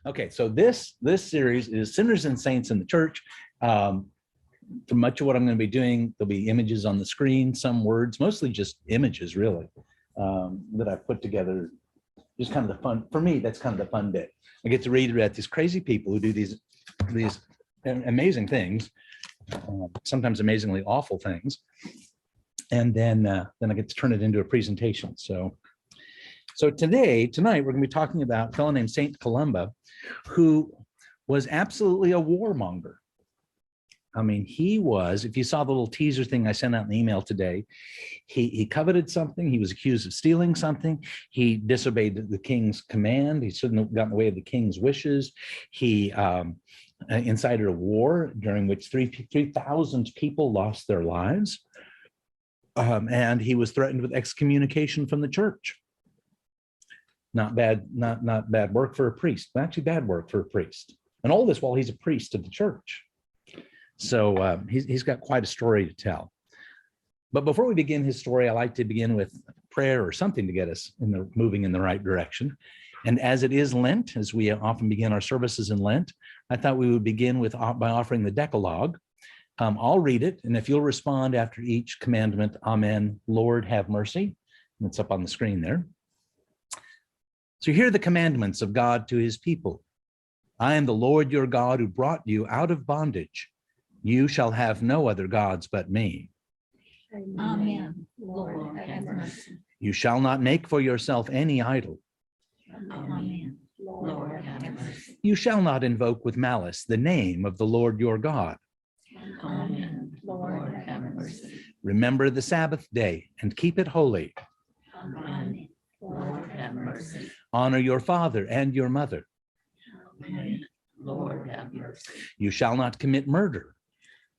Okay, so this series is Sinners and Saints in the Church. For much of what I'm going to be doing, there'll be images on the screen, some words, mostly just images, really, that I've put together. Just kind of the fun, for me, that's kind of the fun bit. I get to read about these crazy people who do these amazing things, sometimes amazingly awful things, and then I get to turn it into a presentation. So tonight we're going to be talking about a fellow named Saint Columba, who was absolutely a warmonger. I mean, he was, if you saw the little teaser thing I sent out in the email today, he coveted something. He was accused of stealing something. He disobeyed the king's command. He shouldn't have gotten in the way of the king's wishes. He incited a war during which 3,000 people lost their lives. And he was threatened with excommunication from the church. Not bad work for a priest, but actually bad work for a priest. And all this while he's a priest of the church. So he's got quite a story to tell. But before we begin his story, I like to begin with prayer or something to get us moving in the right direction. And as it is Lent, as we often begin our services in Lent, I thought we would begin by offering the Decalogue. I'll read it, and if you'll respond after each commandment, Amen, Lord, have mercy. It's up on the screen there. So hear the commandments of God to his people. I am the Lord your God who brought you out of bondage. You shall have no other gods but me. Amen. Lord, have mercy. You shall not make for yourself any idol. Amen. Lord, have mercy. You shall not invoke with malice the name of the Lord your God. Amen. Lord, have mercy. Remember the Sabbath day and keep it holy. Amen. Lord, have mercy. Honor your father and your mother. Amen. Lord, have mercy. You shall not commit murder.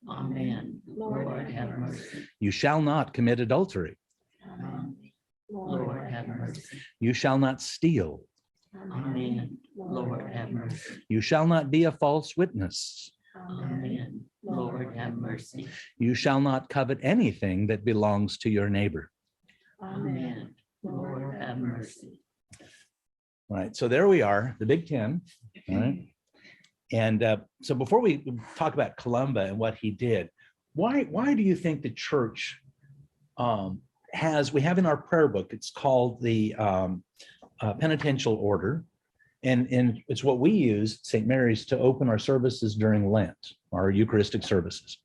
Amen. Lord, have mercy. You shall not commit adultery. Amen. Lord, have mercy. You shall not steal. Amen. Lord, have mercy. You shall not be a false witness. Amen. Lord, have mercy. You shall not covet anything that belongs to your neighbor. Amen. Lord, have mercy. All right, so there we are, the Big Ten. All right. And so before we talk about Columba and what he did, why do you think the church we have in our prayer book, it's called the Penitential Order, and it's what we use, St. Mary's, to open our services during Lent, our Eucharistic services.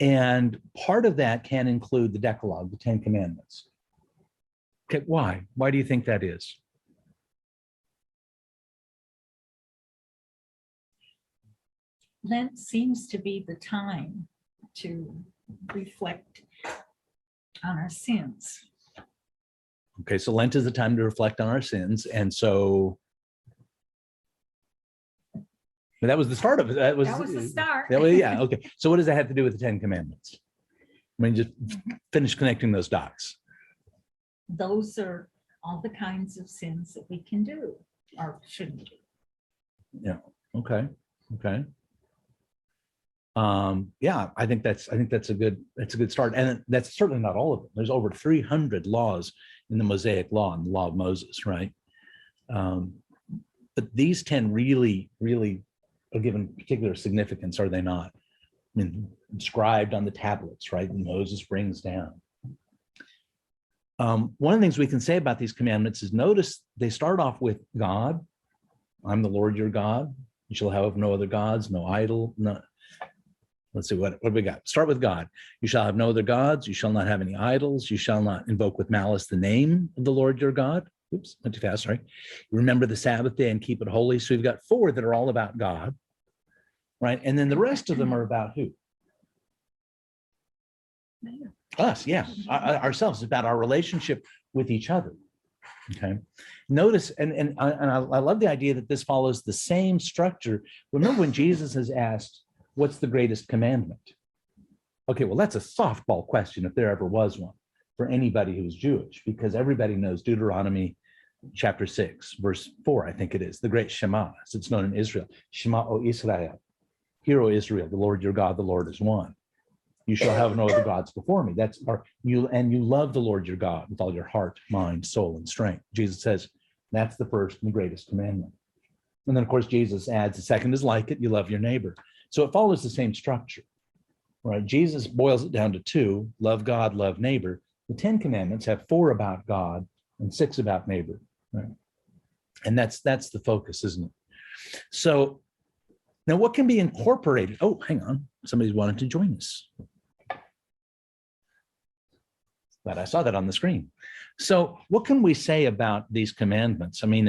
And part of that can include the Decalogue, the 10 Commandments. Okay, why? Why do you think that is? Lent seems to be the time to reflect on our sins. Okay, so Lent is the time to reflect on our sins, and so that was the start of it. That was the start. Yeah, okay. So what does that have to do with the 10 Commandments? I mean, just finish connecting those dots. Those are all the kinds of sins that we can do or shouldn't do. Yeah. Okay. Yeah, I think that's a good start, and that's certainly not all of them. There's over 300 laws in the Mosaic Law and the Law of Moses, right? But these 10 really are given particular significance, are they not? I mean, inscribed on the tablets, right? And Moses brings down. One of the things we can say about these commandments is, notice they start off with God. I'm the Lord your God. You shall have no other gods, no idol, no. Let's see, what we got? Start with God. You shall have no other gods. You shall not have any idols. You shall not invoke with malice the name of the Lord your God. Oops, went too fast, sorry. Remember the Sabbath day and keep it holy. So we've got 4 that are all about God, right? And then the rest of them are about who? Us, yeah, ourselves, about our relationship with each other. Okay, notice, and I love the idea that this follows the same structure. Remember when Jesus is asked, what's the greatest commandment? Okay, well, that's a softball question if there ever was one for anybody who's Jewish, because everybody knows Deuteronomy chapter 6, verse 4, I think it is, the great Shema, as it's known in Israel. Shema, O Israel, hear, O Israel, the Lord your God, the Lord is one. You shall have no other gods before me. That's you love the Lord your God with all your heart, mind, soul, and strength. Jesus says that's the first and the greatest commandment. And then, of course, Jesus adds, the second is like it, you love your neighbor. So it follows the same structure, right? Jesus boils it down to two, love God, love neighbor. The 10 commandments have 4 about God and 6 about neighbor, right? And that's the focus, isn't it? So now what can be incorporated? Oh, hang on. Somebody's wanted to join us. But I saw that on the screen. So what can we say about these commandments? I mean,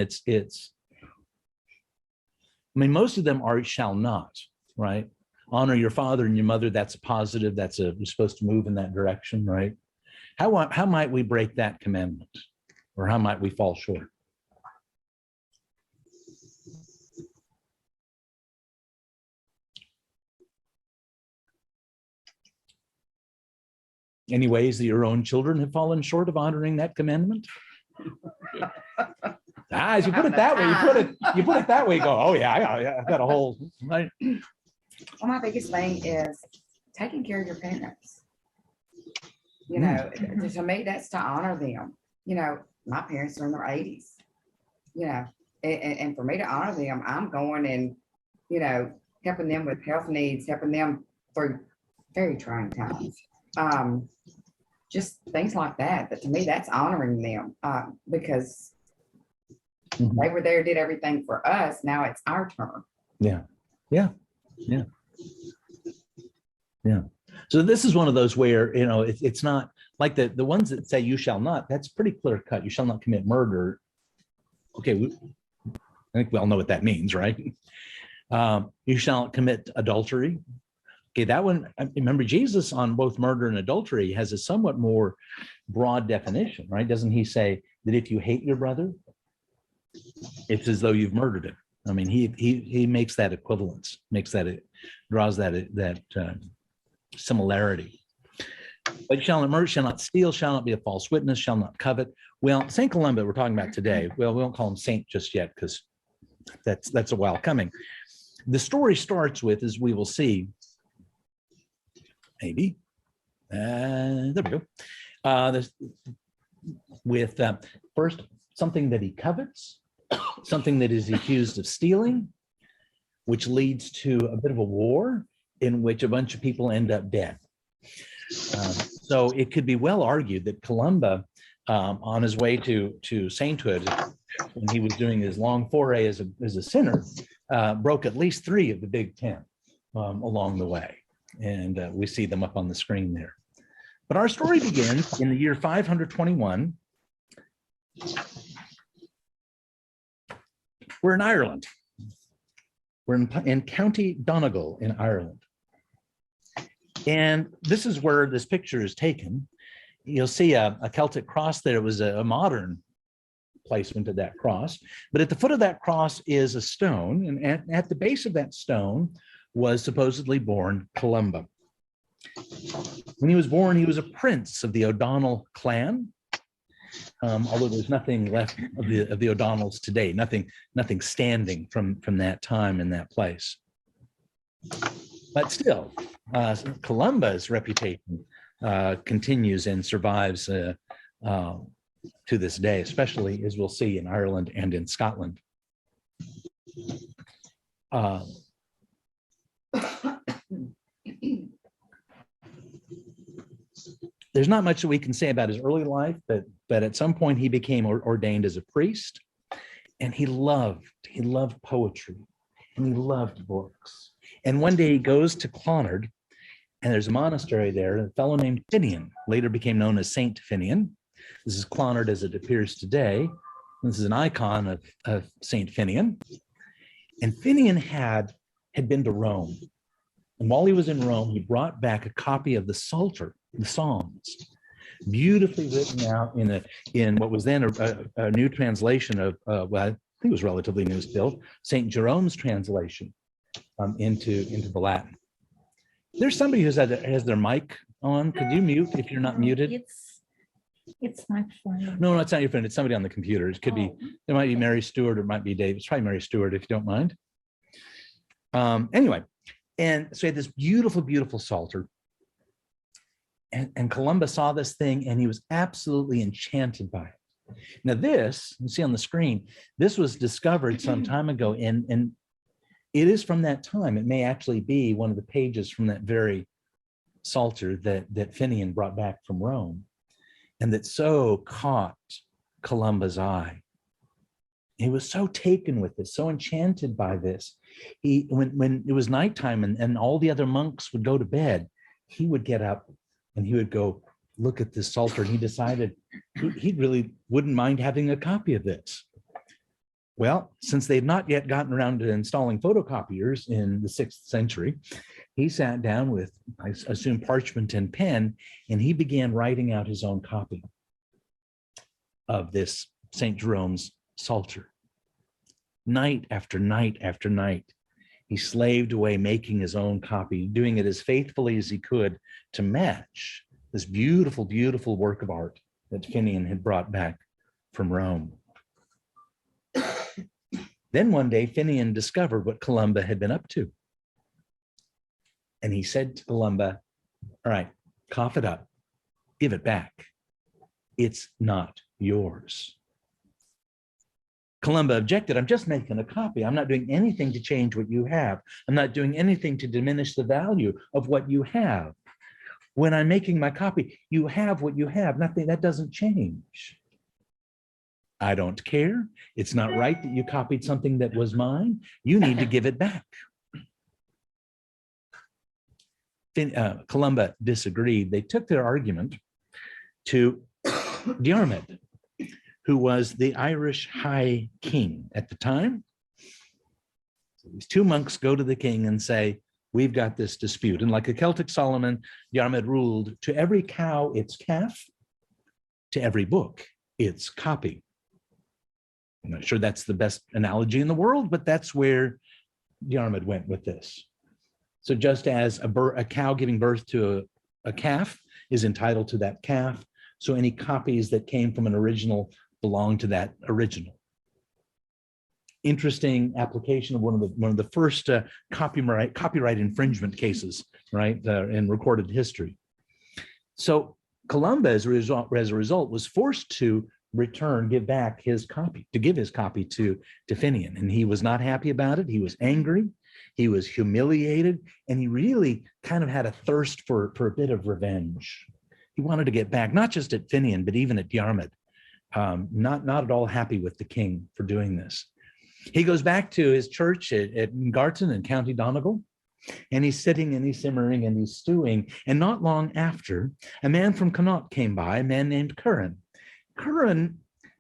most of them are shall not, right? Honor your father and your mother. That's a positive. You're supposed to move in that direction, right? How might we break that commandment? Or how might we fall short? Any ways that your own children have fallen short of honoring that commandment? As you put it that way, you put it that way, go, oh yeah, I got a whole, right? Well, my biggest thing is taking care of your parents. You know, to me, that's to honor them. You know, my parents are in their 80s, you know, and for me to honor them, I'm going and, you know, helping them with health needs, helping them through very trying times. Just things like that. But to me, that's honoring them because they were there, did everything for us. Now it's our turn. Yeah. So this is one of those where, you know, it's not like the ones that say you shall not, that's pretty clear cut. You shall not commit murder. Okay. I think we all know what that means, right? You shall not commit adultery. Okay, that one, I remember Jesus on both murder and adultery has a somewhat more broad definition, right? Doesn't he say that if you hate your brother, it's as though you've murdered him? I mean, he makes that equivalence, draws that similarity. But shall not murder, shall not steal, shall not be a false witness, shall not covet. Well, Saint Columba, we're talking about today. Well, we won't call him saint just yet because that's a while coming. The story starts with, as we will see, maybe, there we go. With first, something that he covets, something that is accused of stealing, which leads to a bit of a war in which a bunch of people end up dead. So it could be well argued that Columba, on his way to sainthood, when he was doing his long foray as a sinner, broke at least 3 of the big 10 along the way. And we see them up on the screen there. But our story begins in the year 521. We're in Ireland. We're in County Donegal in Ireland. And this is where this picture is taken. You'll see a Celtic cross there. It was a modern placement of that cross. But at the foot of that cross is a stone. And at the base of that stone was supposedly born Columba. When he was born, he was a prince of the O'Donnell clan, although there's nothing left of the O'Donnells today, nothing standing from that time in that place. But still, Columba's reputation continues and survives to this day, especially as we'll see in Ireland and in Scotland. There's not much that we can say about his early life, but at some point he became ordained as a priest, and he loved poetry, and he loved books. And one day he goes to Clonard, and there's a monastery there. A fellow named Finian later became known as Saint Finian. This is Clonard as it appears today. This is an icon of Saint Finian. And Finian had been to Rome. And while he was in Rome, he brought back a copy of the Psalter, the Psalms, beautifully written out in what was then a new translation of, well, I think it was relatively new still, St. Jerome's translation into the Latin. There's somebody who has their mic on. Could you mute if you're not muted? It's my phone. No, it's not your phone. It's somebody on the computer. It could be, it might be Mary Stewart or it might be Dave. It's probably Mary Stewart if you don't mind. Anyway, and so he had this beautiful, beautiful Psalter. And Columba saw this thing and he was absolutely enchanted by it. Now this, you see on the screen, this was discovered some time ago, and it is from that time. It may actually be one of the pages from that very Psalter that Finian brought back from Rome, and that so caught Columba's eye. He was so taken with this, so enchanted by this. When it was nighttime and all the other monks would go to bed, he would get up and he would go look at this Psalter, and he decided he really wouldn't mind having a copy of this. Well, since they've not yet gotten around to installing photocopiers in the 6th century, he sat down with, I assume, parchment and pen, and he began writing out his own copy of this St. Jerome's Psalter. Night after night after night, he slaved away making his own copy, doing it as faithfully as he could to match this beautiful, beautiful work of art that Finian had brought back from Rome. Then one day, Finian discovered what Columba had been up to. And he said to Columba, all right, cough it up, give it back. It's not yours. Columba objected, I'm just making a copy. I'm not doing anything to change what you have. I'm not doing anything to diminish the value of what you have. When I'm making my copy, you have what you have, nothing, that doesn't change. I don't care. It's not right that you copied something that was mine. You need to give it back. Columba disagreed. They took their argument to Diarmid, who was the Irish High King at the time. So these two monks go to the king and say, we've got this dispute. And like a Celtic Solomon, Diarmid ruled, to every cow its calf, to every book its copy. I'm not sure that's the best analogy in the world, but that's where Diarmid went with this. So just as a cow giving birth to a calf is entitled to that calf, so any copies that came from an original belong to that original. Interesting application of one of the first copyright infringement cases, right, in recorded history. So Columba, as a result, was forced to give back his copy, to give his copy to Finian, and he was not happy about it. He was angry, he was humiliated, and he really kind of had a thirst for a bit of revenge. He wanted to get back, not just at Finian, but even at Diarmid. Not at all happy with the king for doing this. He goes back to his church at Garton in County Donegal, and he's sitting and he's simmering and he's stewing. And not long after, a man from Connaught came by, a man named Curran. Curran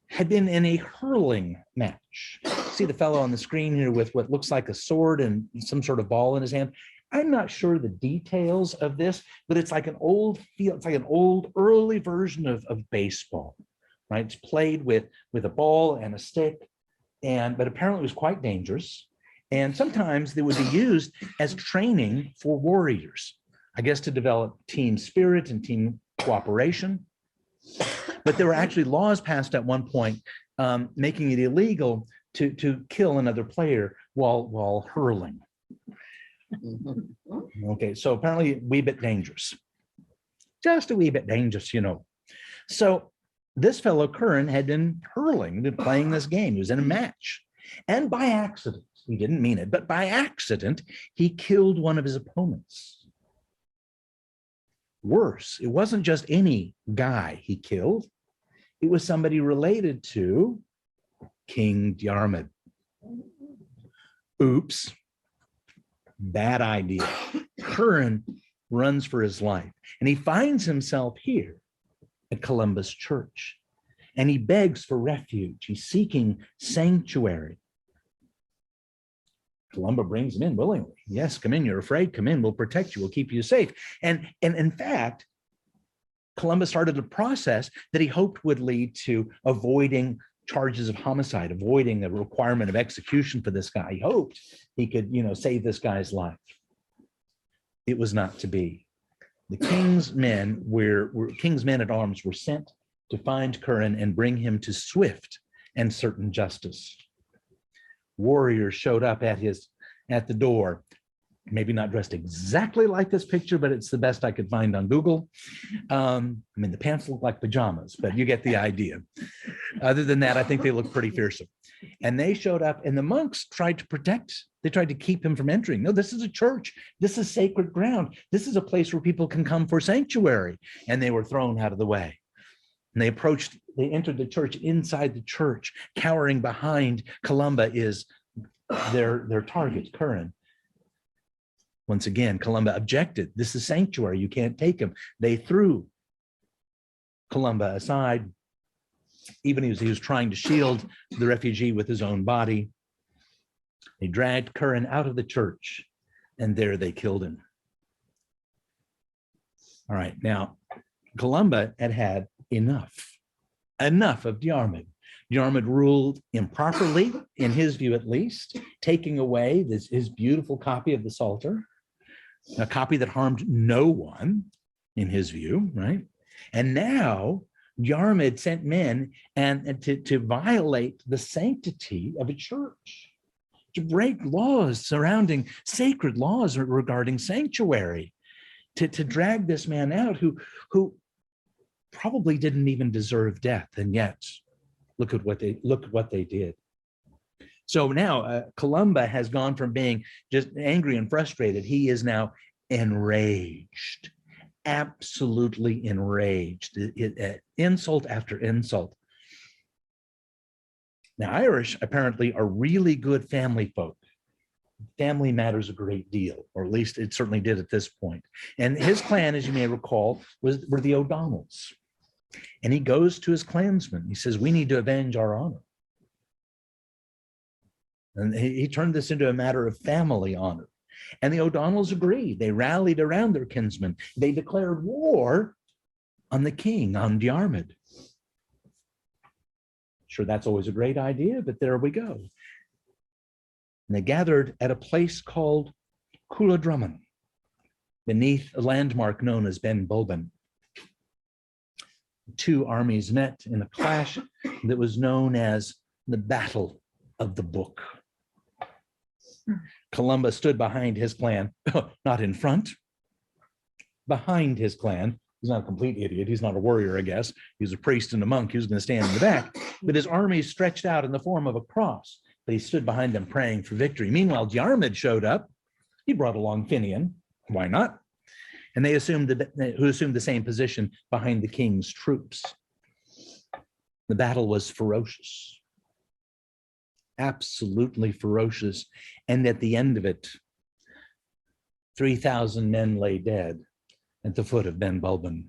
had been in a hurling match. See the fellow on the screen here with what looks like a sword and some sort of ball in his hand. I'm not sure the details of this, but it's like an old field, it's like an old early version of baseball, right? It's played with a ball and a stick, but apparently it was quite dangerous. And sometimes they would be used as training for warriors, I guess, to develop team spirit and team cooperation. But there were actually laws passed at one point making it illegal to kill another player while hurling. Okay, so apparently a wee bit dangerous. Just a wee bit dangerous, you know. So this fellow Curran had been hurling, been playing this game. He was in a match. And by accident, he didn't mean it, but by accident, he killed one of his opponents. Worse, it wasn't just any guy he killed. It was somebody related to King Diarmid. Oops. Bad idea. Curran runs for his life, and he finds himself here at Columba's church, and he begs for refuge. He's seeking sanctuary. Columba brings him in willingly. Yes, come in. You're afraid. Come in. We'll protect you. We'll keep you safe. And in fact, Columba started a process that he hoped would lead to avoiding charges of homicide, avoiding the requirement of execution for this guy. He hoped he could, save this guy's life. It was not to be. The king's men at arms were sent to find Curran and bring him to swift and certain justice. Warriors showed up at the door, maybe not dressed exactly like this picture, but it's the best I could find on Google. The pants look like pajamas, but you get the idea. Other than that, I think they look pretty fearsome. And they showed up, and the monks tried to protect. They tried to keep him from entering. No, this is a church. This is sacred ground. This is a place where people can come for sanctuary. And they were thrown out of the way. And they entered the church. Inside the church, cowering behind Columba is their target, Curran. Once again, Columba objected. This is sanctuary. You can't take him. They threw Columba aside, even as he was trying to shield the refugee with his own body. They dragged Curran out of the church, and there they killed him. All right, now, Columba had had enough of Diarmid. Diarmid ruled improperly, in his view at least, taking away his beautiful copy of the Psalter, a copy that harmed no one, in his view, right? And now Diarmid sent men and to violate the sanctity of a church, to break laws surrounding sacred laws regarding sanctuary, to drag this man out who probably didn't even deserve death, and yet look at what they did. So now Columba has gone from being just angry and frustrated. He is now enraged, absolutely enraged, insult after insult. Now, Irish apparently are really good family folk. Family matters a great deal, or at least it certainly did at this point. And his clan, as you may recall, were the O'Donnells. And he goes to his clansmen. He says, we need to avenge our honor. And he turned this into a matter of family honor. And the O'Donnells agreed. They rallied around their kinsman. They declared war on the king, on Diarmid. Sure, that's always a great idea, but there we go. And they gathered at a place called Culadrummon, beneath a landmark known as Ben Bulben. Two armies met in a clash that was known as the Battle of the Book. Columba stood behind his clan, not in front, behind his clan. He's not a complete idiot. He's not a warrior, I guess. He's a priest and a monk. He was going to stand in the back. But his army stretched out in the form of a cross. But he stood behind them praying for victory. Meanwhile, Diarmid showed up. He brought along Finian. Why not? And they assumed the same position behind the king's troops. The battle was ferocious. Absolutely ferocious. And at the end of it, 3,000 men lay dead at the foot of Ben Bulben.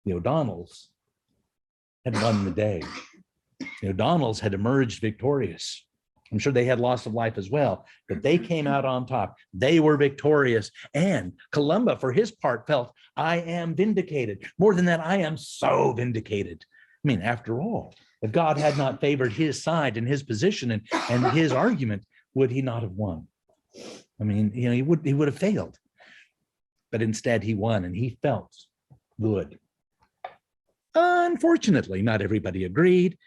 The O'Donnells had won the day. The O'Donnells had emerged victorious. I'm sure they had loss of life as well, but they came out on top. They were victorious. And Columba, for his part, felt, I am vindicated. More than that, I am so vindicated. I mean, after all, if God had not favored his side and his position and his argument, would he not have won? I mean, you know, he would have failed. But instead he won, and he felt good. Unfortunately, not everybody agreed.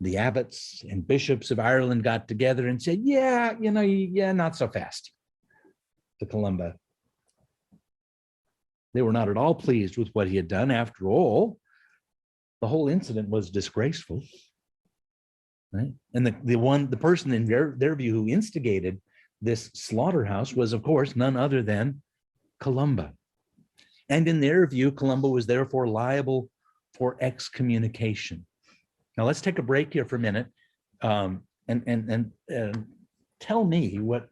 The abbots and bishops of Ireland got together and said, yeah, not so fast to Columba. They were not at all pleased with what he had done. After all, the whole incident was disgraceful, right? And the person in their view who instigated this slaughterhouse was, of course, none other than Columba. And in their view, Columba was therefore liable for excommunication. Now let's take a break here for a minute, and tell me what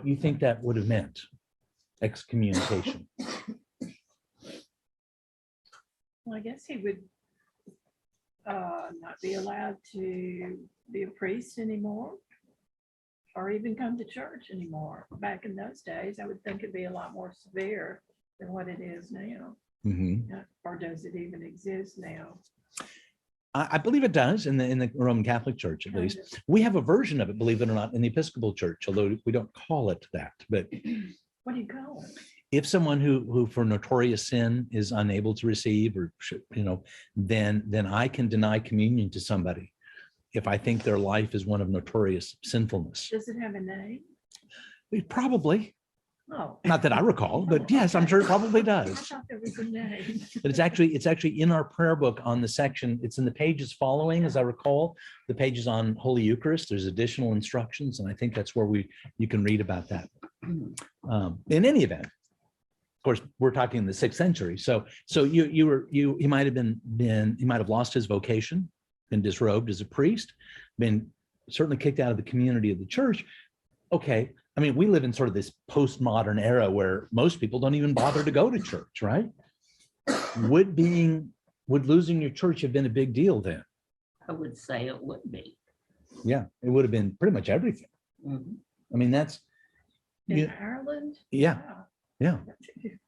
you think that would have meant, excommunication. Well, I guess he would not be allowed to be a priest anymore, or even come to church anymore. Back in those days, I would think it'd be a lot more severe than what it is now. Mm-hmm. Or does it even exist now? I believe it does in the Roman Catholic Church, at least. We have a version of it, believe it or not, in the Episcopal Church, although we don't call it that. But What do you call it? if someone who for notorious sin is unable to receive, or then I can deny communion to somebody if I think their life is one of notorious sinfulness. Does it have a name? Probably. Oh. Not that I recall, but yes, I'm sure it probably I does. thought there was a name. But it's actually in our prayer book on the section. It's in the pages following, as I recall, the pages on Holy Eucharist. There's additional instructions, and I think that's where you can read about that. In any event, of course, we're talking in the 6th century. So he might have lost his vocation, been disrobed as a priest, been certainly kicked out of the community of the church. Okay. I mean, we live in sort of this postmodern era where most people don't even bother to go to church, right? Would losing your church have been a big deal then? I would say it would be. Yeah, it would have been pretty much everything. Mhm. I mean, that's, In Yeah. Ireland? yeah, yeah.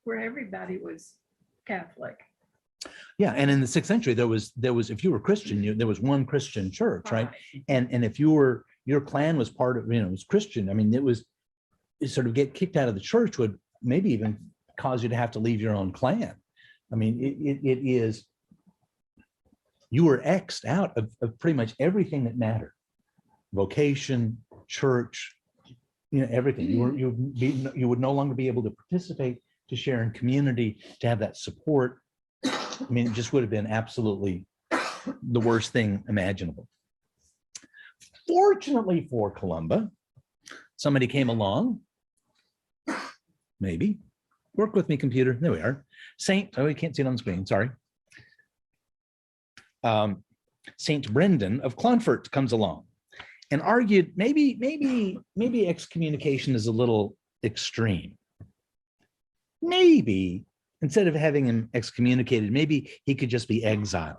Where everybody was Catholic. Yeah. And in the 6th century, there was, if you were Christian, there was one Christian church, right? And if your clan was part of, was Christian, I mean, it sort of get kicked out of the church would maybe even cause you to have to leave your own clan. I mean, it is, you were X'd out of pretty much everything that mattered. Vocation, church, everything. You would no longer be able to participate, to share in community, to have that support. I mean, it just would have been absolutely the worst thing imaginable. Fortunately for Columba, somebody came along. Maybe. Work with me, computer. There we are. We can't see it on the screen. Sorry. Saint Brendan of Clonfert comes along and argued maybe excommunication is a little extreme. Maybe instead of having him excommunicated, maybe he could just be exiled.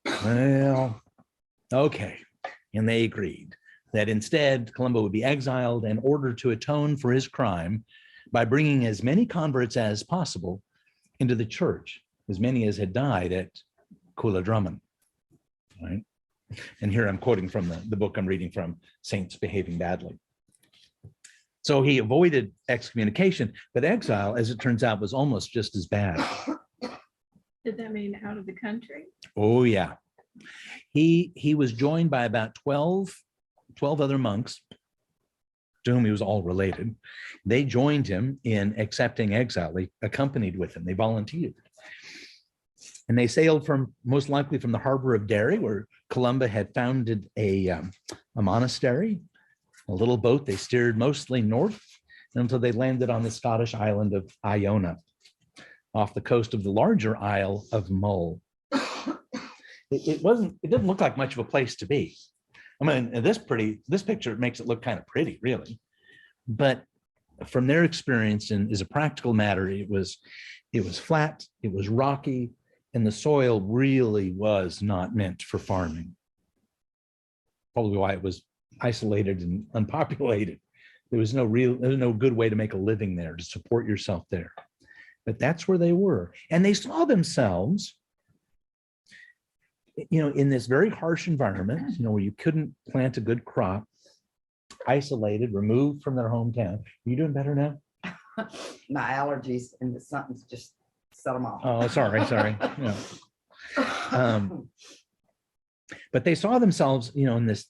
Well, okay. And they agreed that instead Columba would be exiled in order to atone for his crime by bringing as many converts as possible into the church, as many as had died at Culadrummon, right? And here I'm quoting from the book I'm reading from, Saints Behaving Badly. So he avoided excommunication, but exile, as it turns out, was almost just as bad. Did that mean out of the country? Oh, yeah. He was joined by about 12 other monks to whom he was all related. They joined him in accepting exile. They accompanied with him. They volunteered. And they sailed most likely from the harbor of Derry, where Columba had founded a monastery, a little boat. They steered mostly north until they landed on the Scottish island of Iona, off the coast of the larger Isle of Mull. It didn't look like much of a place to be. I mean, this picture makes it look kind of pretty, really. But from their experience, and as a practical matter, it was flat, it was rocky, and the soil really was not meant for farming. Probably why it was isolated and unpopulated. There was no good way to make a living there, to support yourself there. But that's where they were. And they saw themselves, in this very harsh environment, where you couldn't plant a good crop, isolated, removed from their hometown. Are you doing better now? My allergies and something's just set them off. Oh, sorry. Yeah. But they saw themselves, in this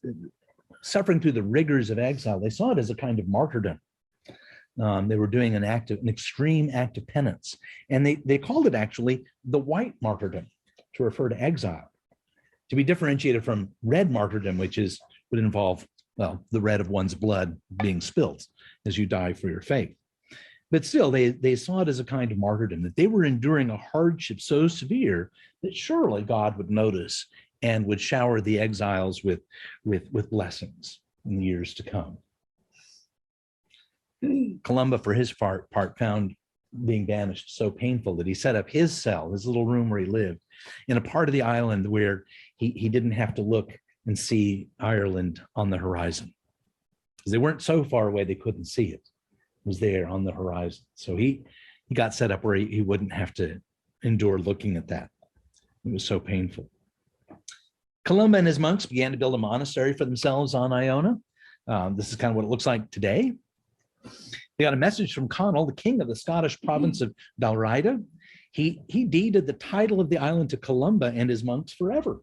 suffering through the rigors of exile. They saw it as a kind of martyrdom. They were doing an extreme act of penance. And they called it actually the white martyrdom, to refer to exile, to be differentiated from red martyrdom, which would involve, the red of one's blood being spilt as you die for your faith. But still, they saw it as a kind of martyrdom, that they were enduring a hardship so severe that surely God would notice and would shower the exiles with blessings in the years to come. Columba, for his part, found being banished so painful that he set up his cell, his little room where he lived, in a part of the island where he didn't have to look and see Ireland on the horizon, because they weren't so far away they couldn't see it. It was there on the horizon. So he got set up where he wouldn't have to endure looking at that. It was so painful. Columba and his monks began to build a monastery for themselves on Iona. This is kind of what it looks like today. They got a message from Conall, the king of the Scottish province of Dalriada. He deeded the title of the island to Columba and his monks forever.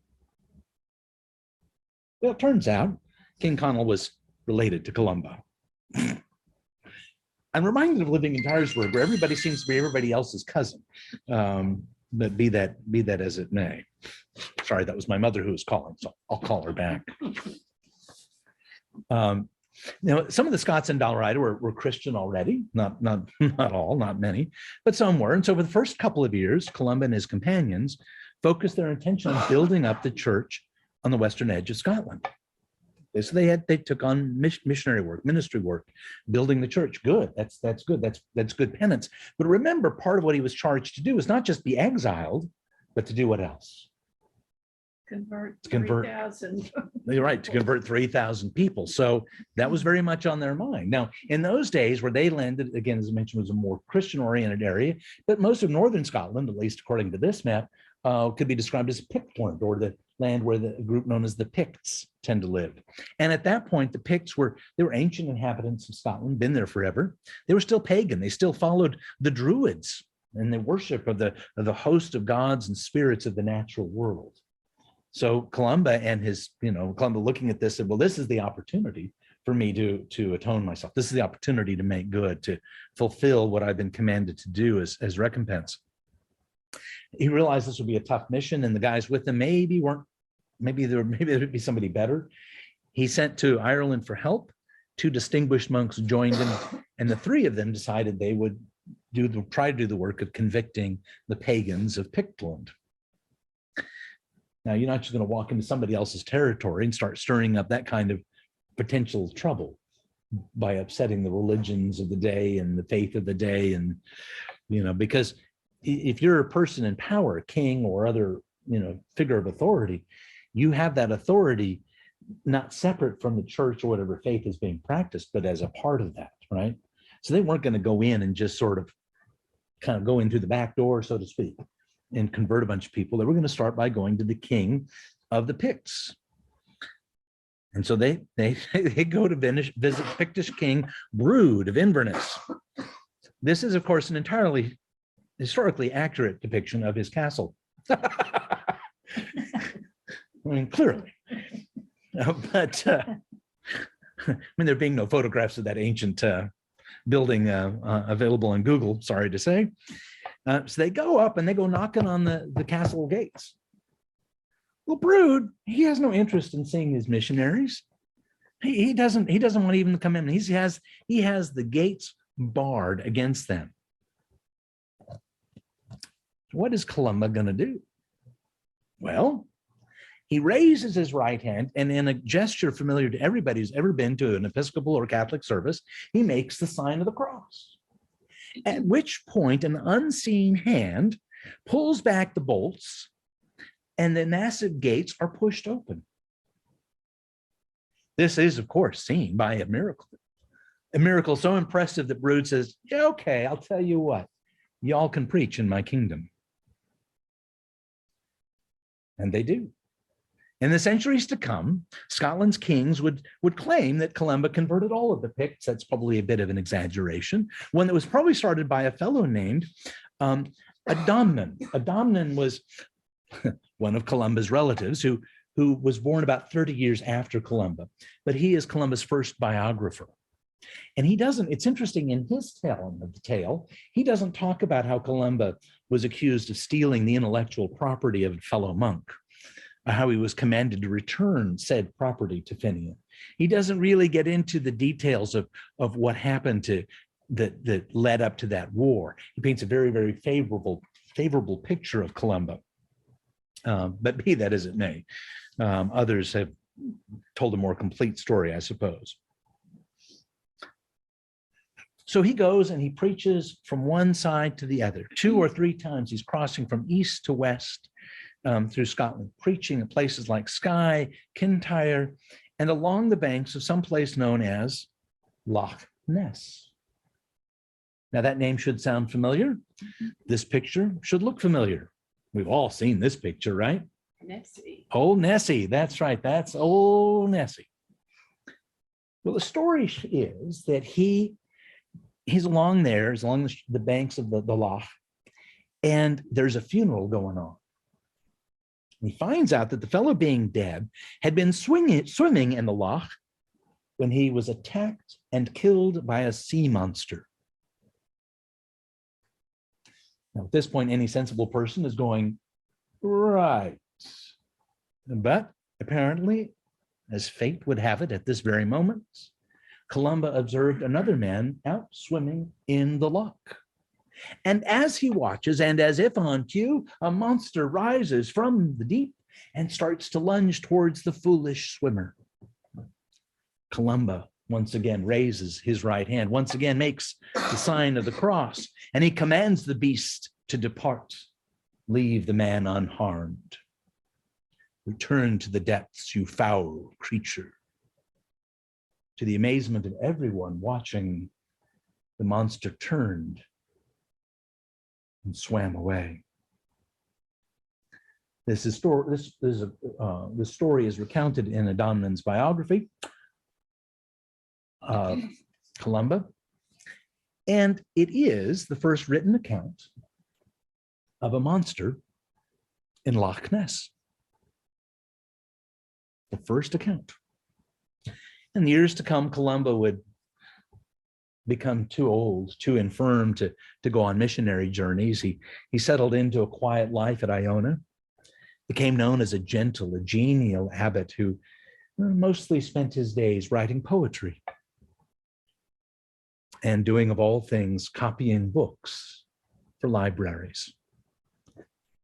Well, it turns out King Conall was related to Columba. I'm reminded of living in Dyersburg, where everybody seems to be everybody else's cousin. But be that as it may. Sorry, that was my mother who was calling, so I'll call her back. Some of the Scots in Dalriada were Christian already, not all, not many, but some were. And so for the first couple of years, Columba and his companions focused their attention on building up the church on the western edge of Scotland. So they took on missionary work, ministry work, building the church. Good, that's good. That's good penance. But remember, part of what he was charged to do is not just be exiled, but to do what else? Convert To convert 3,000. You're right, to convert 3,000 people. So that was very much on their mind. Now, in those days where they landed, again, as I mentioned, was a more Christian-oriented area, but most of northern Scotland, at least according to this map, could be described as Pictland, or the land where the group known as the Picts tend to live. And at that point, the Picts were ancient inhabitants of Scotland, been there forever. They were still pagan. They still followed the Druids and the worship of the host of gods and spirits of the natural world. So Columba and his, Columba looking at this said, well, this is the opportunity for me to atone myself. This is the opportunity to make good, to fulfill what I've been commanded to do as recompense. He realized this would be a tough mission, and the guys with him maybe there would be somebody better. He sent to Ireland for help. 2 distinguished monks joined him, and the 3 of them decided they would try to do the work of convicting the pagans of Pictland. Now, you're not just going to walk into somebody else's territory and start stirring up that kind of potential trouble by upsetting the religions of the day and the faith of the day. And, because if you're a person in power, king or other, figure of authority, you have that authority not separate from the church or whatever faith is being practiced, but as a part of that, right? So they weren't going to go in and just sort of kind of go in through the back door, so to speak, and convert a bunch of people. They were going to start by going to the king of the Picts. And so they go to visit Pictish king Brude of Inverness. This is, of course, an entirely historically accurate depiction of his castle. I mean, clearly. But there being no photographs of that ancient building available on Google, sorry to say. So they go up and they go knocking on the castle gates. Well, Brude, he has no interest in seeing his missionaries. He doesn't want even to come in. He has the gates barred against them. What is Columba going to do? Well, he raises his right hand, and in a gesture familiar to everybody who's ever been to an Episcopal or Catholic service, he makes the sign of the cross. At which point an unseen hand pulls back the bolts and the massive gates are pushed open. This is, of course, seen by a miracle so impressive that Brude says, yeah, okay, I'll tell you what, y'all can preach in my kingdom. And they do. In the centuries to come, Scotland's kings would claim that Columba converted all of the Picts. That's probably a bit of an exaggeration. One that was probably started by a fellow named Adamnan. Adamnan was one of Columba's relatives who was born about 30 years after Columba, but he is Columba's first biographer. And he doesn't, it's interesting, in his telling of the tale, he doesn't talk about how Columba was accused of stealing the intellectual property of a fellow monk, how he was commanded to return said property to Finian. He doesn't really get into the details of what happened that led up to that war. He paints a very, very favorable picture of Columba. But be that as it may, others have told a more complete story, I suppose. So he goes and he preaches from one side to the other. 2 or 3 times he's crossing from east to west through Scotland, preaching at places like Skye, Kintyre, and along the banks of some place known as Loch Ness. Now that name should sound familiar. This picture should look familiar. We've all seen this picture, right? Nessie. Old Nessie, that's right, that's old Nessie. Well, the story is that he's along there, he's along the banks of the loch, and there's a funeral going on. He finds out that the fellow being dead had been swimming in the loch when he was attacked and killed by a sea monster. Now, at this point, any sensible person is going, right. But apparently, as fate would have it at this very moment, Columba observed another man out swimming in the loch. And as he watches, and as if on cue, a monster rises from the deep and starts to lunge towards the foolish swimmer. Columba once again raises his right hand, once again makes the sign of the cross, and he commands the beast to depart. Leave the man unharmed. Return to the depths, you foul creature. To the amazement of everyone watching, the monster turned and swam away. This story is recounted in Adamnan's biography of Columba, and it is the first written account of a monster in Loch Ness. The first account. In the years to come, Columba would become too old, too infirm to go on missionary journeys. He settled into a quiet life at Iona, became known as a gentle, a genial abbot who mostly spent his days writing poetry and doing, of all things, copying books for libraries.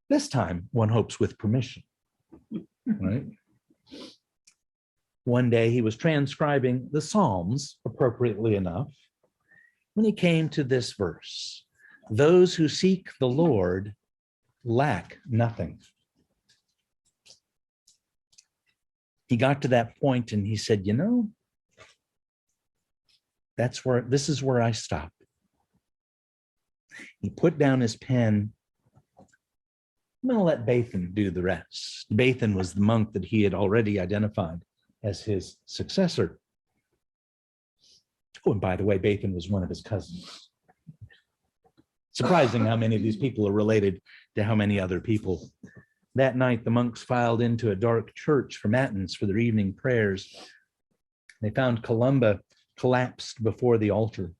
This time, one hopes with permission, right? One day he was transcribing the Psalms, appropriately enough, when he came to this verse: those who seek the Lord lack nothing. He got to that point and he said, you know, this is where I stop. He put down his pen. I'm going to let Bathan do the rest. Bathan was the monk that he had already identified as his successor. Oh, and by the way, Bathan was one of his cousins. Surprising how many of these people are related to how many other people. That night, the monks filed into a dark church for matins for their evening prayers. They found Columba collapsed before the altar.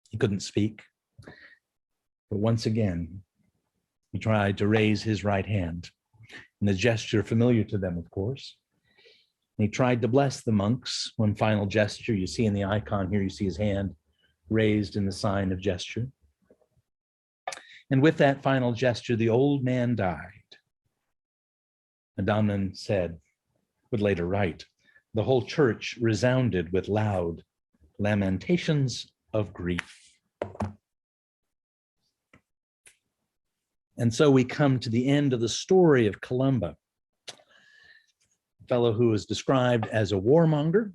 He couldn't speak, but once again, he tried to raise his right hand in a gesture familiar to them, of course. And he tried to bless the monks. One final gesture, you see in the icon here, you see his hand raised in the sign of gesture. And with that final gesture, the old man died. Adamnan said, would later write, the whole church resounded with loud lamentations of grief. And so we come to the end of the story of Columba, a fellow who is described as a warmonger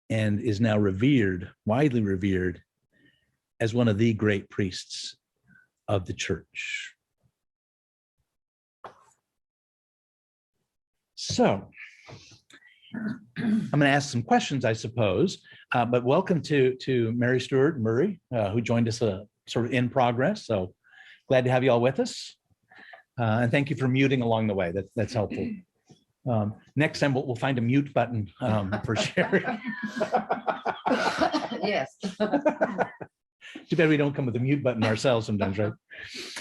and is now revered, widely revered, as one of the great priests of the church. So I'm going to ask some questions, I suppose, but welcome to Mary Stewart Murray, who joined us sort of in progress. So glad to have you all with us. And thank you for muting along the way. That's helpful. Next time we'll find a mute button for sharing. Yes. Too bad we don't come with a mute button ourselves sometimes, right?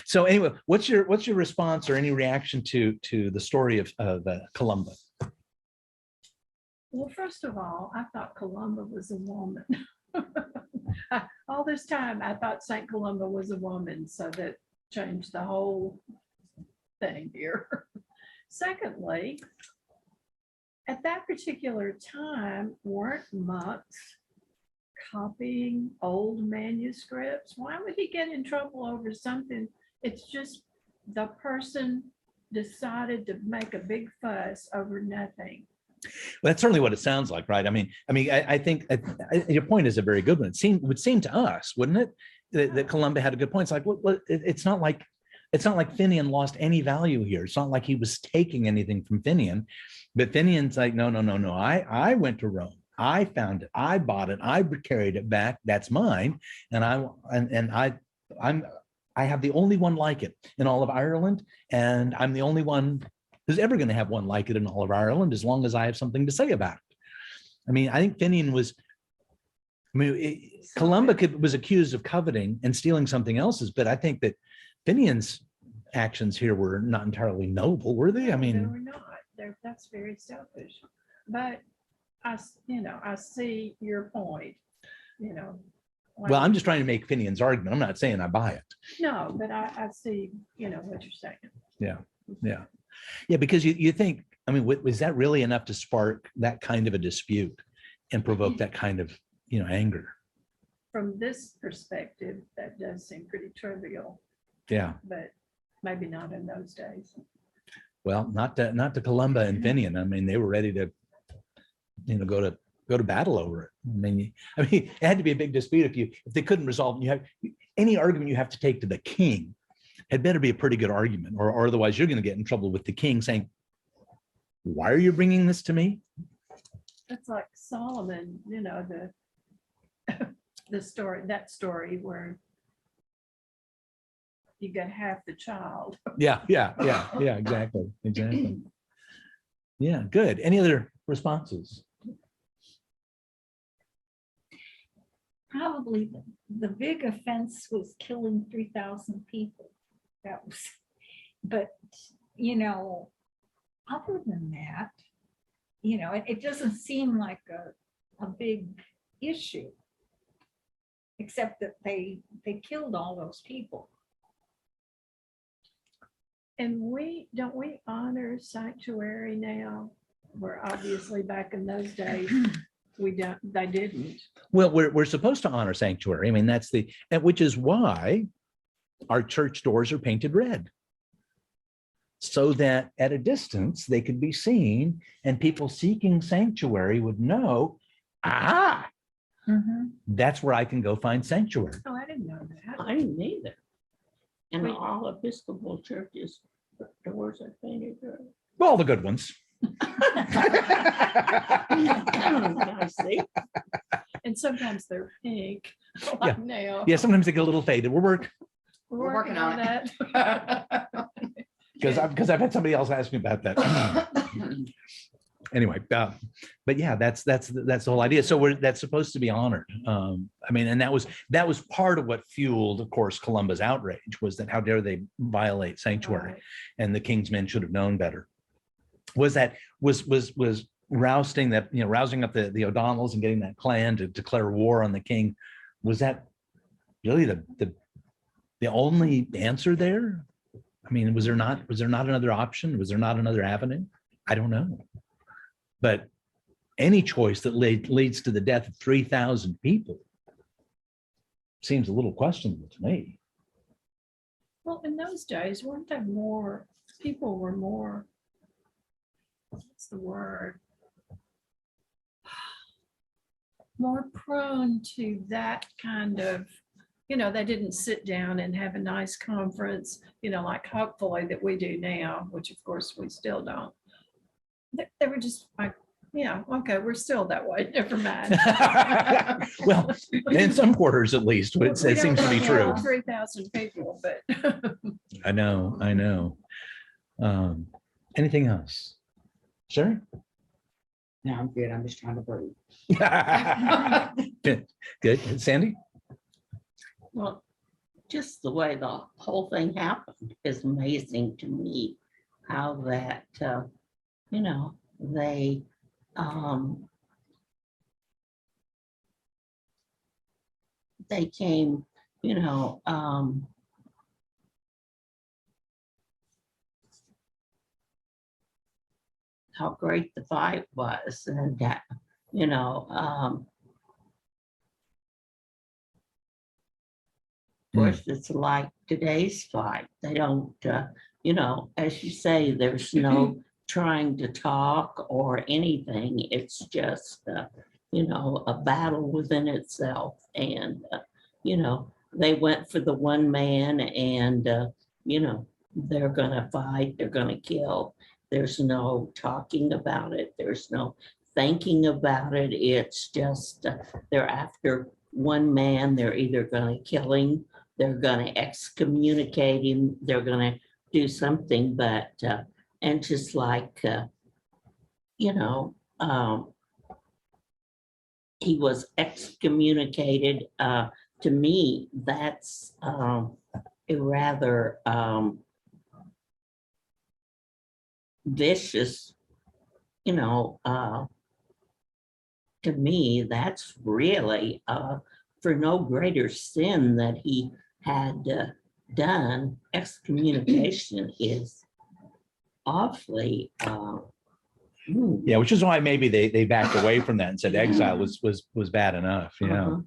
So anyway, what's your response or any reaction to the story of Columba? Well, first of all, I thought Columba was a woman. All this time, I thought St. Columba was a woman, so that changed the whole thing here. Secondly, at that particular time, weren't monks copying old manuscripts? Why would he get in trouble over something? It's just the person decided to make a big fuss over nothing. Well, that's certainly what it sounds like, right? I mean, I think your point is a very good one. It would seem to us, wouldn't it, that Columba had a good point. It's like, well, it's not like Finian lost any value here. It's not like he was taking anything from Finian, but Finian's like, no. I went to Rome. I found it. I bought it. I carried it back. That's mine, and I have the only one like it in all of Ireland, and I'm the only one who's ever going to have one like it in all of Ireland, as long as I have something to say about it. I mean, I think Finian was I mean, Columba was accused of coveting and stealing something else's, but I think that Finian's actions here were not entirely noble, were they? I No, they mean, were not. That's very selfish. But I see your point, you know. well, I'm just trying to make Finian's argument. I'm not saying I buy it. No, but I see, what you're saying. Yeah, because you think, I mean, was that really enough to spark that kind of a dispute and provoke that kind of, anger? From this perspective, that does seem pretty trivial, Yeah. but maybe not in those days. Well, not to Columba and Finian. I mean, they were ready to, go to battle over it. I mean, it had to be a big dispute if they couldn't resolve. You have any argument you have to take to the king had better be a pretty good argument, or otherwise you're going to get in trouble with the king saying, "Why are you bringing this to me?" It's like Solomon, the story where you got half the child. Yeah, exactly. Yeah, good. Any other responses? Probably the big offense was killing 3,000 people. That was, but, other than that, it doesn't seem like a big issue, except that they killed all those people. And don't we honor sanctuary now? Where obviously back in those days, they didn't. Well, we're supposed to honor sanctuary. I mean, which is why our church doors are painted red, so that at a distance they could be seen and people seeking sanctuary would know, that's where I can go find sanctuary. Oh, I didn't know that. I didn't either. And Wait. all Episcopal churches, the doors are painted red. All the good ones. I see. And sometimes they're pink. Yeah. Like now. Yeah, sometimes they get a little faded. We're We're working working on on that. because I've had somebody else ask me about that. Anyway, but yeah, that's the whole idea. So that's supposed to be honored. I mean, and that was part of what fueled, of course, Columba's outrage, was that how dare they violate sanctuary, Right. and the king's men should have known better. Was rousing up the O'Donnells and getting that clan to declare war on the king? Was that really the only answer there? I mean, was there not another option? Was there not another avenue? I don't know. But any choice that leads to the death of 3,000 people seems a little questionable to me. Well, in those days, weren't there people were more, what's the word? More prone to that kind of, they didn't sit down and have a nice conference, like hopefully that we do now, which of course we still don't. They were just like, yeah, okay, we're still that way. Never mind. Well, in some quarters at least, it seems to be true. 3,000 people, but I know. Anything else? Sherry? No, I'm good. I'm just trying to breathe. Good. Sandy? Well, just the way the whole thing happened is amazing to me. How that, they came, how great the fight was, and that, of course, it's like today's fight. They don't, as you say, there's no trying to talk or anything. It's just, a battle within itself. And, they went for the one man and, they're going to fight, they're going to kill. There's no talking about it. There's no thinking about it. It's just, they're after one man. They're either going to kill him, they're going to excommunicate him, they're going to do something, but, and just like, he was excommunicated. To me, that's a rather vicious, to me, that's really for no greater sin that he had done. Excommunication is awfully. Yeah, which is why maybe they backed away from that and said exile was bad enough. Yeah. Uh-huh.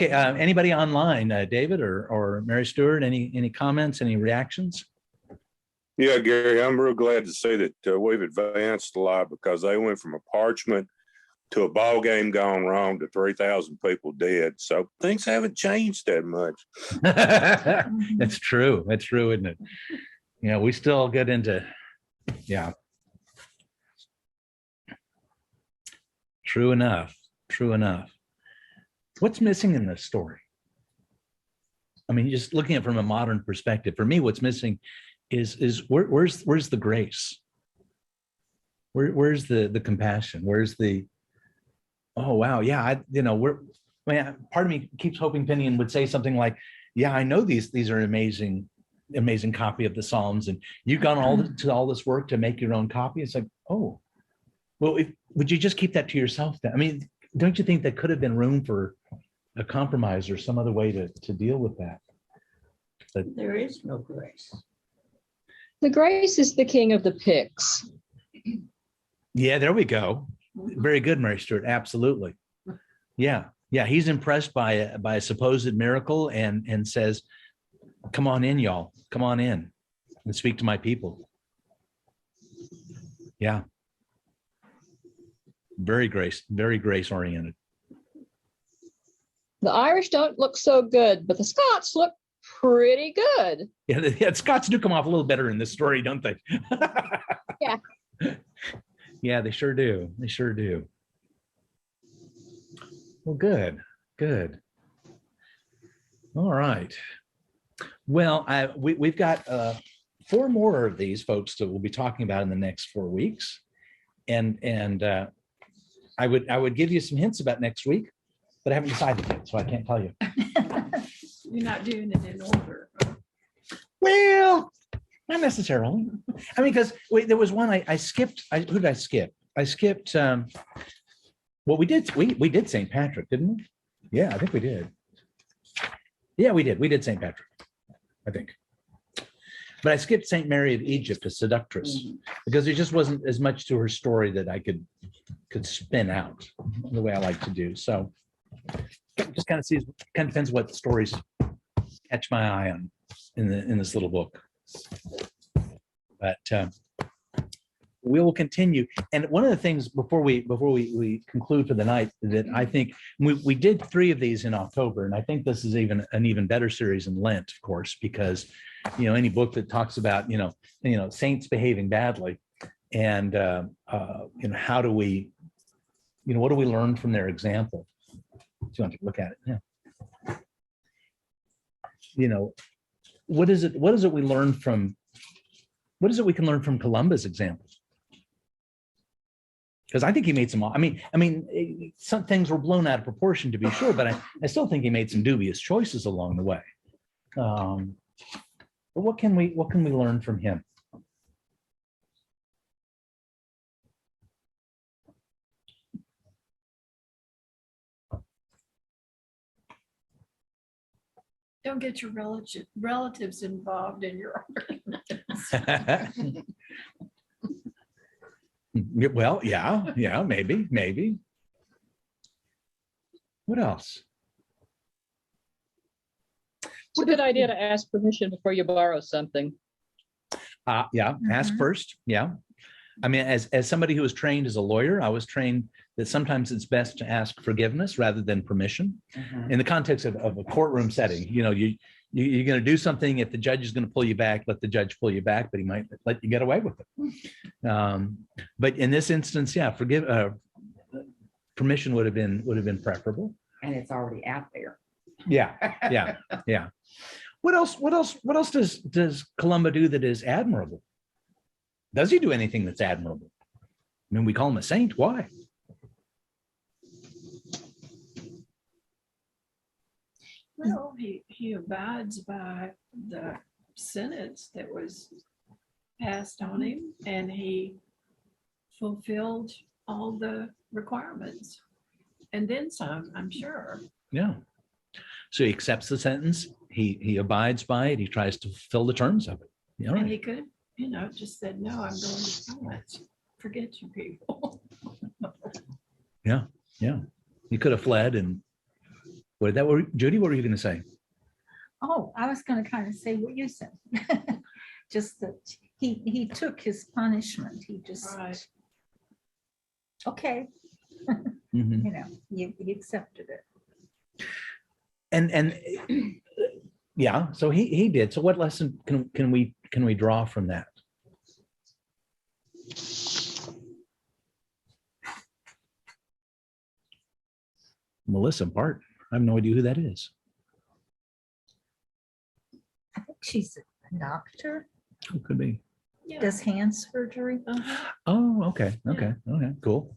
Okay. Anybody online, David or Mary Stewart? Any comments? Any reactions? Yeah, Gary, I'm real glad to see that we've advanced a lot, because they went from a parchment to a ball game gone wrong to 3,000 people dead. So things haven't changed that much. That's true. That's true, isn't it? We still get into, yeah. True enough. True enough. What's missing in this story? I mean, just looking at it from a modern perspective, for me, what's missing is where's the grace? Where's the compassion? Where's the, oh wow, yeah, part of me keeps hoping Pinion would say something like, yeah, I know these are amazing copy of the Psalms, and you've gone all this work to make your own copy. It's like, oh, well, would you just keep that to yourself then? I mean, don't you think there could have been room for a compromise or some other way to deal with that? But There is no grace. The grace is the king of the picks. yeah, there we go. Very good, Mary Stewart. Absolutely. Yeah. He's impressed by a supposed miracle and says, come on in, y'all. Come on in and speak to my people. Yeah. Very grace oriented. The Irish don't look so good, but the Scots look pretty good. Yeah, Scots do come off a little better in this story, don't they? Yeah. Yeah, they sure do. They sure do. Well, good. All right. Well, we've got 4 more of these folks that we'll be talking about in the next 4 weeks, and I would give you some hints about next week, but I haven't decided yet, so I can't tell you. You're not doing it in order. Well, not necessarily. I mean, because there was one I skipped. Who did I skip? I skipped. Well, we did St. Patrick, didn't we? Yeah, I think we did. Yeah, we did. We did St. Patrick, I think. But I skipped St. Mary of Egypt, a seductress, because there just wasn't as much to her story that I could spin out the way I like to do. So just kind of depends what stories catch my eye on in this little book. But we will continue. And one of the things before we conclude for the night, that I think we did 3 of these in October, and I think this is an even better series in Lent, of course, because any book that talks about saints behaving badly, and how do we, what do we learn from their example? Do you want to look at it? Yeah. What is it we learn from? What is it we can learn from Columba's example? Because I think he made some. I mean, some things were blown out of proportion, to be sure, but I still think he made some dubious choices along the way. But what can we learn from him? Don't get your relatives involved in your arguments. Well, yeah, maybe. What else? It's a good idea to ask permission before you borrow something. Yeah, ask first. Yeah. I mean, as somebody who was trained as a lawyer, I was trained that sometimes it's best to ask forgiveness rather than permission. In the context of a courtroom setting. You're going to do something. If the judge is going to pull you back, let the judge pull you back, but he might let you get away with it. But in this instance, yeah, permission would have been preferable. And it's already out there. Yeah. What else does Columba do that is admirable? Does he do anything that's admirable? I mean, we call him a saint. Why? Well, he abides by the sentence that was passed on him, and he fulfilled all the requirements. And then some, I'm sure. Yeah. So he accepts the sentence. He abides by it. He tries to fulfill the terms of it. Yeah, And right. he could have, just said, no, I'm going to silence. Forget you people. Yeah. He could have fled and Judy, what were you going to say? Oh, I was going to kind of say what you said. Just that he took his punishment. He just, Right. okay, Mhm. you know, he accepted it. And yeah, so he did. So what lesson can we draw from that? Melissa Bart. I have no idea who that is. I think she's a doctor, Who could be? Yeah. does hand surgery. Uh-huh. Oh, okay. Cool.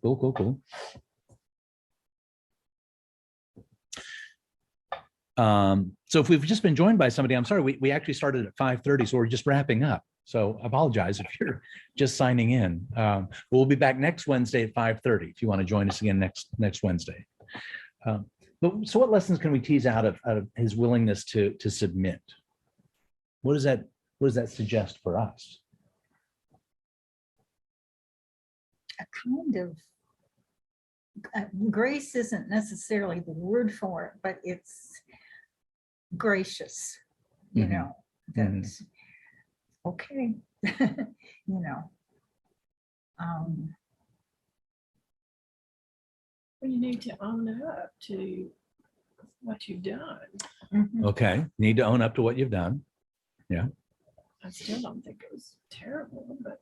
So if we've just been joined by somebody, I'm sorry, we actually started at 5:30, so we're just wrapping up. So I apologize if you're just signing in. We'll be back next Wednesday at 5:30 if you want to join us again next Wednesday. But so what lessons can we tease out of his willingness to submit? What does that suggest for us? A kind of grace isn't necessarily the word for it, but it's gracious, you Mhm. know, that, okay, you know. Well, you need to own up to what you've done. Mhm. Okay, you need to own up to what you've done. I still don't think it was terrible, but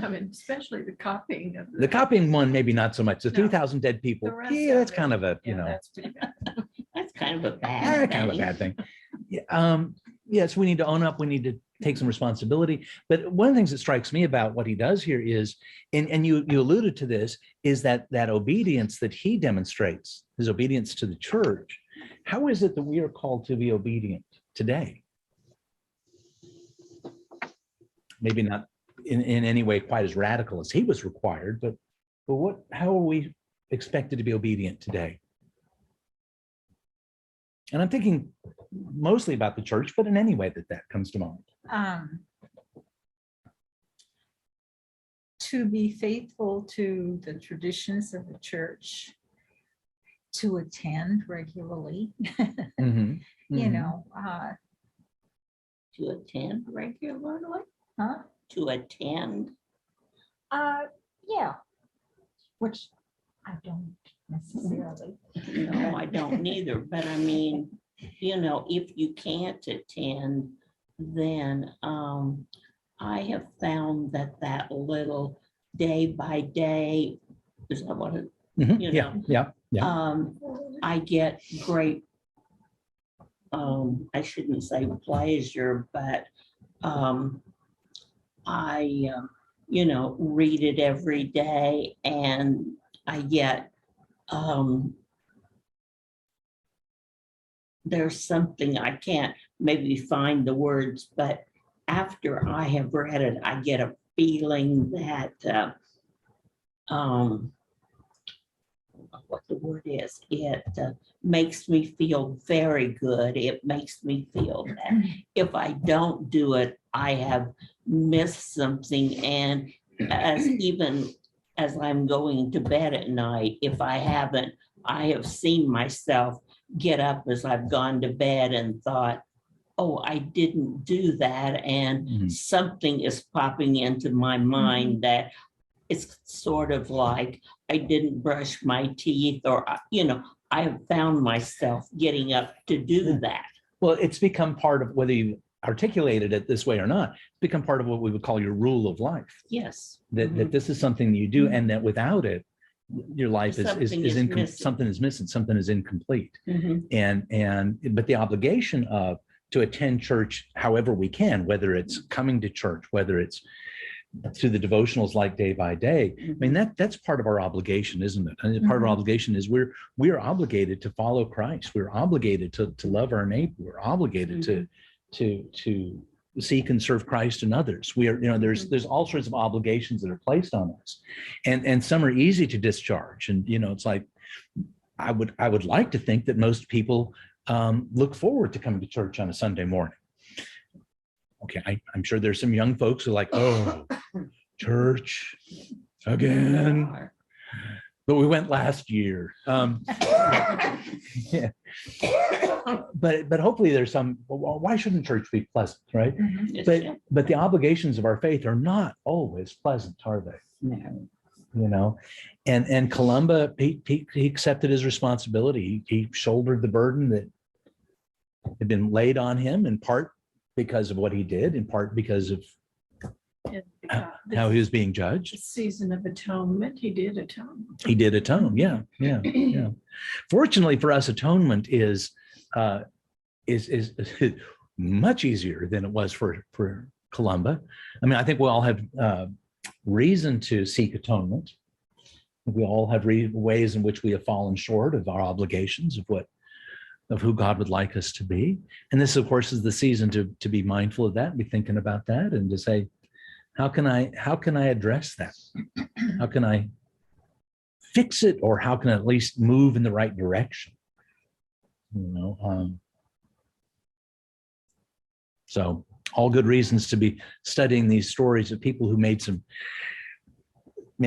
I mean, especially the copying of The copying one, maybe not so much. The No. 3,000 dead people, The rest yeah, of that's it, kind of a, Yeah, that's pretty bad. That's kind of a yeah, bad kind of a thing. bad thing. Yeah, yes, we need to own up. We need to take some responsibility. But one of the things that strikes me about what he does here is, and you alluded to this, is that obedience that he demonstrates, his obedience to the church. How is it that we are called to be obedient today? Maybe not in any way quite as radical as he was required, but how are we expected to be obedient today? And I'm thinking mostly about the church, but in any way that comes to mind. To be faithful to the traditions of the church, to attend regularly, Mhm, you mhm. know, To attend regularly, huh? to attend. Yeah, which I don't necessarily. No, I don't neither, but I mean, you know, if you can't attend, then I have found that little day by day, is that what it, Mhm, you yeah, know, yeah. I get great, I shouldn't say pleasure, but I, you know, read it every day and I get, there's something I can't maybe find the words, but after I have read it, I get a feeling that, what the word is, it makes me feel very good. It makes me feel that if I don't do it, I have missed something. And even as I'm going to bed at night, if I haven't, I have seen myself get up as I've gone to bed and thought, oh, I didn't do that. And Mhm. something is popping into my mind that it's sort of like I didn't brush my teeth, or, you know, I have found myself getting up to do that. Well, it's become part of, whether you articulated it this way or not, it's become part of what we would call your rule of life. Yes. That this is something you do, and that without it, your life is Something is missing. something is missing, something is incomplete. Mhm. But the obligation to attend church however we can, whether it's coming to church, whether it's through the devotionals like Day by Day. I mean, that's part of our obligation, isn't it? And part of our obligation is we are obligated to follow Christ. We're obligated to love our neighbor. We're obligated to seek and serve Christ and others. We are, there's all sorts of obligations that are placed on us, and some are easy to discharge. And it's like I would like to think that most people look forward to coming to church on a Sunday morning. Okay, I'm sure there's some young folks who are like, oh, church again, but we went last year. Yeah. But hopefully there's some. Well, why shouldn't church be pleasant, right? But the obligations of our faith are not always pleasant, are they? No. And Columba, he accepted his responsibility. He shouldered the burden that had been laid on him, in part because of what he did, in part because of how he was being judged. The season of atonement, he did atone. He did atone. Yeah. Fortunately for us, atonement is much easier than it was for Columba. I mean, I think we all have reason to seek atonement. We all have ways in which we have fallen short of our obligations of who God would like us to be. And this, of course, is the season to be mindful of that, be thinking about that, and to say, how can I address that? How can I fix it, or how can I at least move in the right direction? So all good reasons to be studying these stories of people who many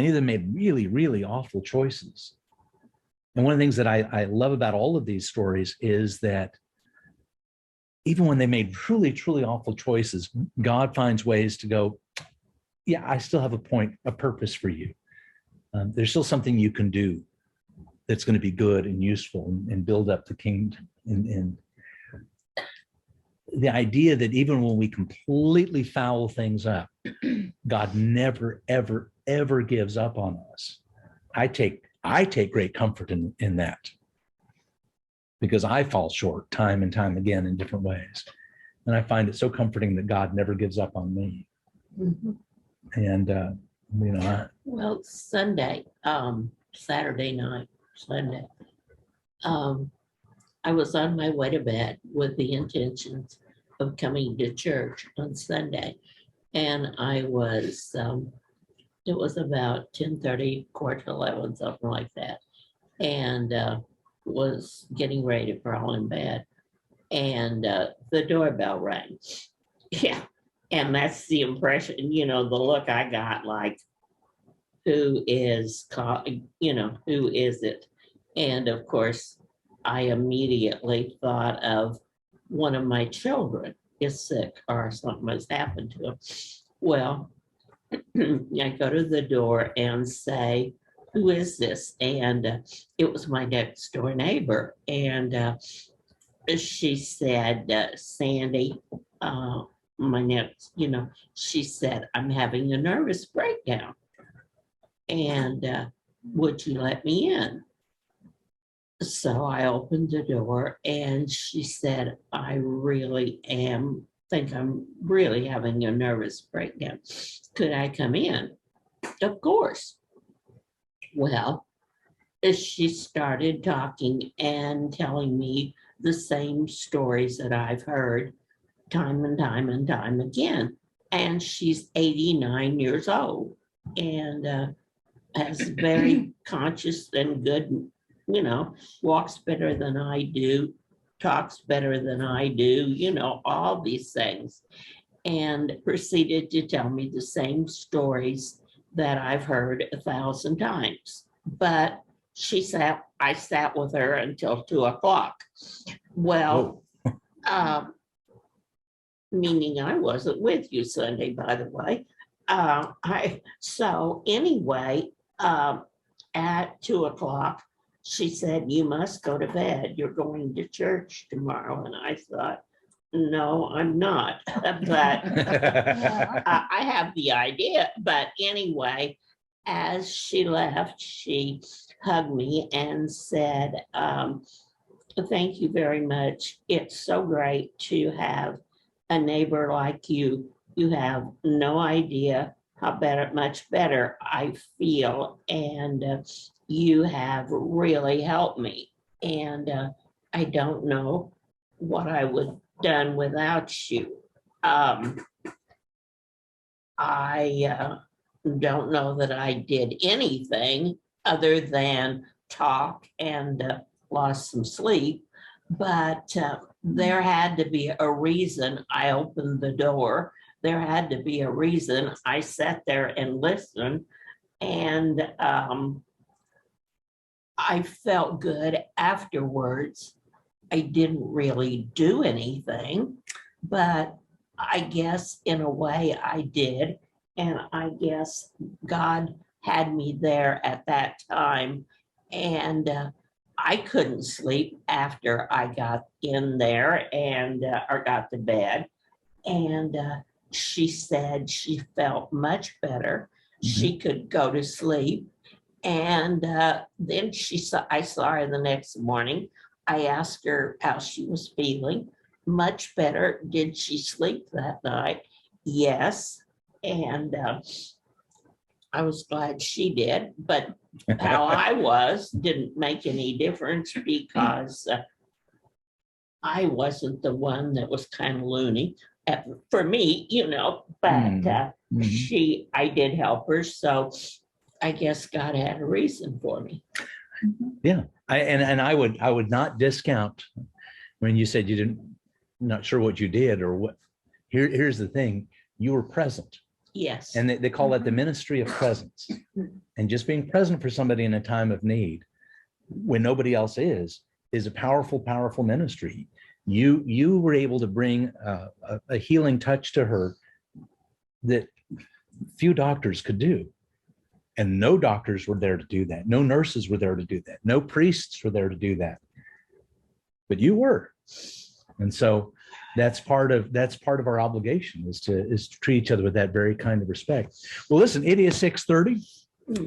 of them made really, really awful choices. And one of the things that I love about all of these stories is that even when they made truly, truly awful choices, God finds ways to go, yeah, I still have a purpose for you. There's still something you can do that's going to be good and useful and build up the kingdom. And the idea that even when we completely foul things up, God never, ever, ever gives up on us. I take great comfort in that, because I fall short time and time again in different ways. And I find it so comforting that God never gives up on me. And, Well, Saturday night, Sunday, I was on my way to bed with the intentions of coming to church on Sunday. And I was, it was about 10:30, 10:45, something like that. And was getting ready to crawl in bed. And the doorbell rang. Yeah. And that's the impression, the look I got, like, who is it? And of course, I immediately thought of one of my children is sick or something has happened to him. Well, I go to the door and say, who is this? And it was my next door neighbor. And she said, Sandy, my next, she said, I'm having a nervous breakdown. And would you let me in? So I opened the door and she said, I really think I'm really having a nervous breakdown. Could I come in? Of course. Well, she started talking and telling me the same stories that I've heard time and time and time again. And she's 89 years old and has very conscious and good, walks better than I do, talks better than I do, all these things. And proceeded to tell me the same stories that I've heard 1,000 times. But I sat with her until 2:00. Well, meaning I wasn't with you Sunday, by the way. So anyway, at 2:00, she said, you must go to bed. You're going to church tomorrow. And I thought, no, I'm not. But I have the idea. But anyway, as she left, she hugged me and said, thank you very much. It's so great to have a neighbor like you. You have no idea how better, much better I feel. And you have really helped me. And I don't know what I would have done without you. I don't know that I did anything other than talk and lost some sleep, but there had to be a reason I opened the door. There had to be a reason I sat there and listened, and I felt good afterwards. I didn't really do anything, but I guess in a way I did. And I guess God had me there at that time. And I couldn't sleep after I got in there and or got to bed. And she said she felt much better. She could go to sleep. And then I saw her the next morning. I asked her how she was feeling. Much better. Did she sleep that night? Yes. And I was glad she did, but how I was didn't make any difference because I wasn't the one that was kind of loony for me, but I did help her. So I guess God had a reason for me. Yeah. I would not discount when you said you didn't, not sure what you did or what. Here's the thing, you were present. Yes. And they call it the ministry of presence. And just being present for somebody in a time of need when nobody else is a powerful, powerful ministry. You were able to bring a healing touch to her that few doctors could do. And no doctors were there to do that. No nurses were there to do that. No priests were there to do that. But you were. And so that's part of our obligation is to treat each other with that very kind of respect. Well, listen, it is 6:30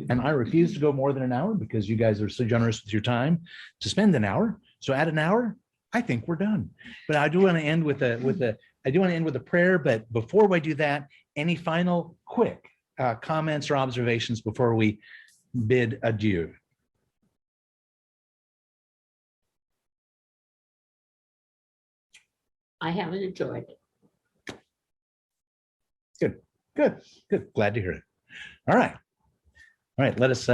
and I refuse to go more than an hour because you guys are so generous with your time to spend an hour. So at an hour, I think we're done. But I do want to end with a prayer. But before we do that, any final quick comments or observations before we bid adieu? I haven't enjoyed it. Good. Glad to hear it. All right. Let's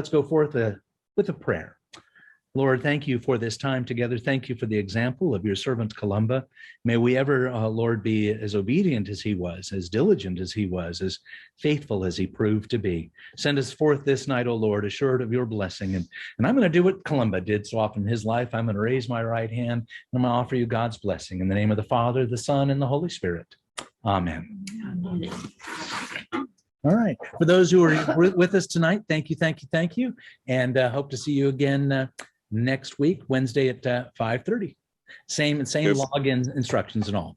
go forth with a prayer. Lord, thank you for this time together. Thank you for the example of your servant Columba. May we ever, Lord, be as obedient as he was, as diligent as he was, as faithful as he proved to be. Send us forth this night, O Lord, assured of your blessing. And I'm going to do what Columba did so often in his life. I'm going to raise my right hand and I'm going to offer you God's blessing in the name of the Father, the Son, and the Holy Spirit. Amen. All right. For those who are with us tonight, thank you. And hope to see you again next week, Wednesday at 5:30. Same login instructions and all.